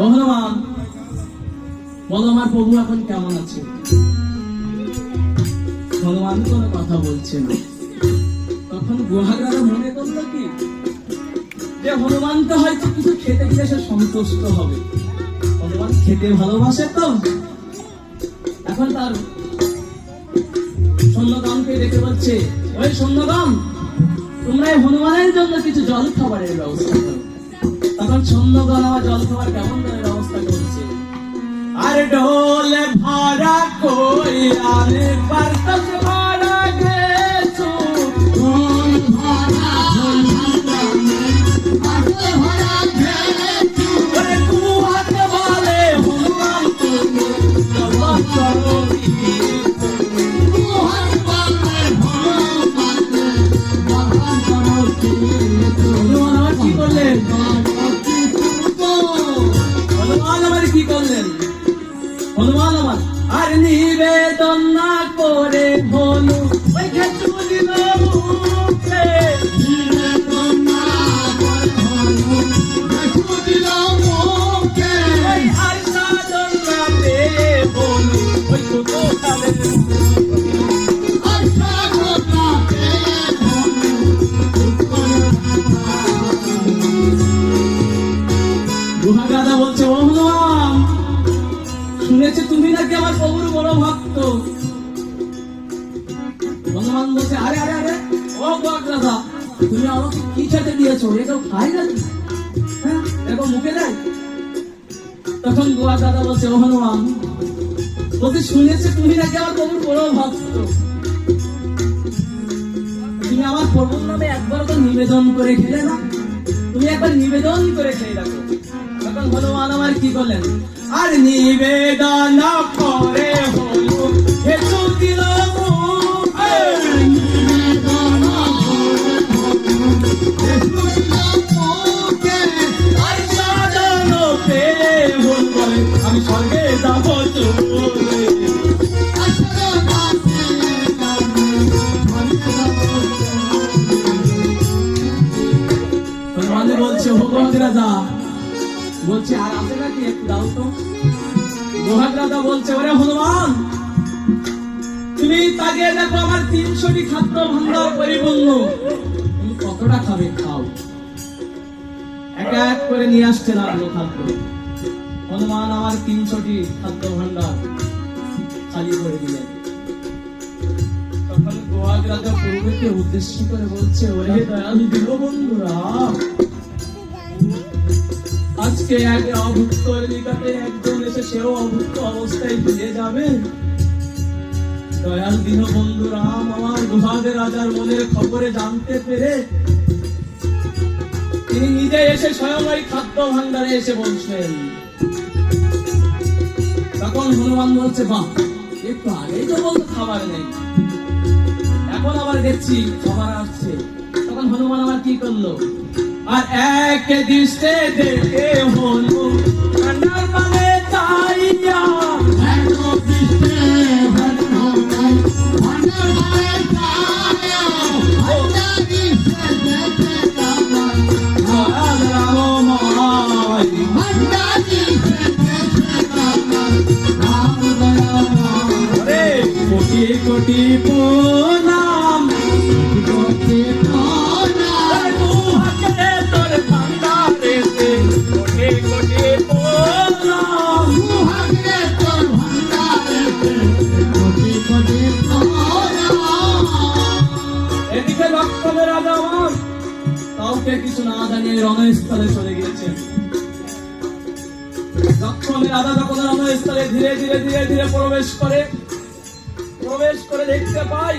ও হনুমান, বলো আমার প্রভু এখন কেমন আছে? হনুমান কোনো কথা বলছে না। তখন গুহাগ্রারা মনে করলো কি, যে হনুমানকে হয়তো কিছু খেতে দিলে সে সন্তুষ্ট হবে। হনুমান খেতে ভালোবাসে তো। এখন তার সৈন্যগণকে ডেকে বলছে, ওই সৈন্যগণ, তোমরা এই হনুমানের জন্য কিছু জল খাবারের ব্যবস্থা করো। তখন সৈন্যগণ আমার জল খাবার কেমন করে ব্যবস্থা করছে। আর ঢোলে ভরা কই আরে বারতস ভরা গেছো, ঢোল ভরা ভরা গেছো, ওরে কুহাত বলে হনুমান তুমি জবাব করো কি, কুহাত বলে হনুমান জবাব করো কি। হনুমান আবার কি করলেন? হনুমান আবার কি করলেন? হনুমান আমার আর নিবেদন না করে হনু ওই খেচুরি মুখে, নিবেদন না করে হনু খেচুরি মুখে, ওই আর সাধন না পে হনু ওই তো কালে, আর সাধন না পে হনু। গুহাগ্রাদা বলছে, ও হনুমান, শুনেছি তুমি নাকি আমার প্রভুর বড় ভক্ত। হনুমান বলছে, আরে আরে আরে ও গুহাগ্রাদা, তুমি আমাকে কি খেতে দিয়েছো? এটাও খাই নাকি? হ্যাঁ, দেখো মুখে দেয়। তখন গুহাগ্রাদা বলছে, ও হনুমান, বলছে শুনেছি তুমি নাকি আমার প্রভুর বড় ভক্ত। তুমি আমার প্রভুর নামে একবার তো নিবেদন করে খেলে না? তুমি একবার নিবেদন করে খেয়ে রাখো। তখন হনুমান আমার কি করলেন? আর নিবেদন করে হলু হেতু দিল মুখে, নিবেদন করে হলু হেতু দিল মুখে, আর সাধন পে হল বলে আমি স্বর্গে যাব চলে, হনুমান বলছে, গুহাগ্রাদা বলছে, আর আছে নাকি একটু দাও তো। গুহাগ্রাদা বলছে, ওরে হনুমান, তুমি তাকে দেখো আমার 300টি খাদ্য ভান্ডার পরিপূর্ণ, তুমি কতটা খাবে খাও। এক এক করে নিয়ে আসতে লাগলো খাদ্য। হনুমান আমার 300টি খাদ্য ভান্ডার খালি করে দিলেন। তখন গুহাগ্রাদা প্রভুকে উদ্দেশ্য করে বলছে, ওরে দয়ালু দীনবন্ধুরা, আজকে এক অভুক্ত নিকটে একজন এসে সেও অভুক্ত অবস্থায় ফিরে যাবে। দয়াল দীনবন্ধু রাম আমার গুহাদের রাজার মনের খবরে জানতে পেরে তিনি নিজে এসে স্বয়ং ওই খাদ্য ভান্ডারে এসে বলছেন। তখন হনুমান বলছে, বাহ, একটু আগেই তো বলতো খাবার নেই, এখন আবার দেখছি খাবার আসছে। তখন হনুমান আবার কি করলো? আর এক দৃষ্টে দেখে হলু ভান্ডার মানে চাইয়া, এক দৃষ্টে ভান্ডার মানে চাইয়া, ভান্ডার দৃষ্টে দেখে কামাই রামময়, ভান্ডার দৃষ্টে দেখে কামাই রাম দয়াময়। রে কোটি কোটি প্রণাম, কোটি কাউকে কিছু না জানিয়ে রণস্থলে চলে গিয়েছেন। লক্ষ্মণের রাজা যখন রণস্থলে ধীরে ধীরে ধীরে ধীরে প্রবেশ করে দেখতে পাই